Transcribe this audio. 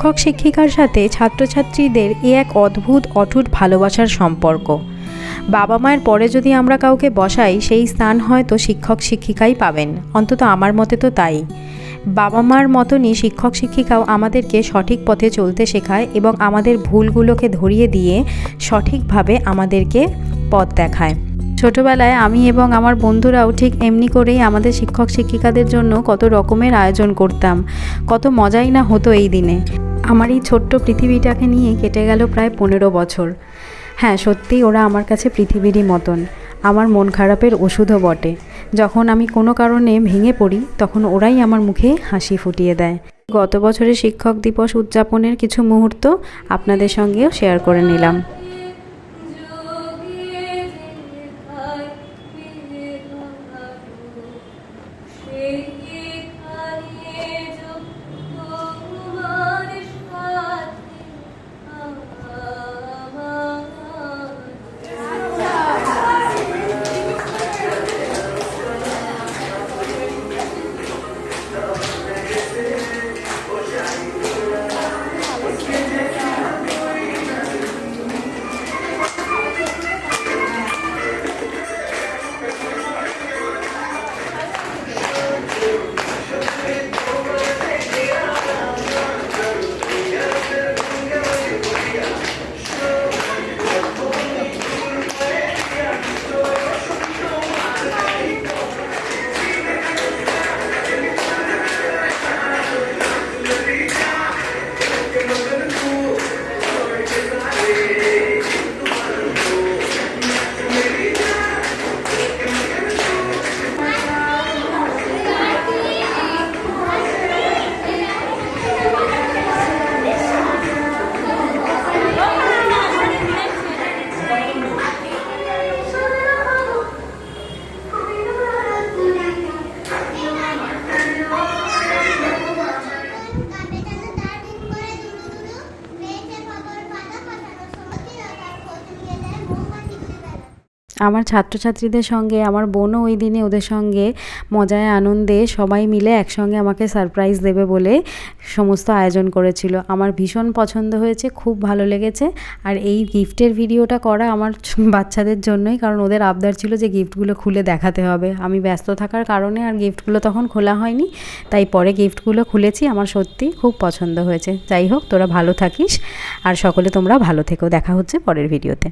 শিক্ষক শিক্ষিকার সাথে ছাত্রছাত্রীদের এক অদ্ভুত অটুট ভালোবাসার সম্পর্ক। বাবা মায়ের পরে যদি আমরা কাউকে বসাই, সেই স্থান হয়তো শিক্ষক শিক্ষিকাই পাবেন, অন্তত আমার মতে তো তাই। বাবা মার মতনই শিক্ষক শিক্ষিকাও আমাদেরকে সঠিক পথে চলতে শেখায় এবং আমাদের ভুলগুলোকে ধরিয়ে দিয়ে সঠিকভাবে আমাদেরকে পথ দেখায়। ছোটোবেলায় আমি এবং আমার বন্ধুরাও ঠিক এমনি করেই আমাদের শিক্ষক শিক্ষিকাদের জন্য কত রকমের আয়োজন করতাম, কত মজাই না হতো এই দিনে। আমার এই ছোট্ট পৃথিবীটাকে নিয়ে কেটে গেল প্রায় 15 বছর। হ্যাঁ, সত্যিই ওরা আমার কাছে পৃথিবীরই মতন, আমার মন খারাপের ওষুধও বটে। যখন আমি কোনো কারণে ভেঙে পড়ি, তখন ওরাই আমার মুখে হাসি ফুটিয়ে দেয়। গত বছরের শিক্ষক দিবস উদযাপনের কিছু মুহূর্ত আপনাদের সঙ্গেও শেয়ার করে নিলাম। আমার ছাত্রছাত্রীদের সঙ্গে আমার বোনও ওই দিনে ওদের সঙ্গে মজায় আনন্দে সবাই মিলে একসঙ্গে আমাকে সারপ্রাইজ দেবে বলে সমস্ত আয়োজন করেছিল। আমার ভীষণ পছন্দ হয়েছে, খুব ভালো লেগেছে। আর এই গিফটের ভিডিওটা করা আমার বাচ্চাদের জন্যই, কারণ ওদের আবদার ছিল যে গিফটগুলো খুলে দেখাতে হবে। আমি ব্যস্ত থাকার কারণে আর গিফটগুলো তখন খোলা হয়নি, তাই পরে গিফটগুলো খুলেছি। আমার সত্যি খুব পছন্দ হয়েছে। যাই হোক, তোরা ভালো থাকিস আর সকলে তোমরা ভালো থেকো। দেখা হচ্ছে পরের ভিডিওতে।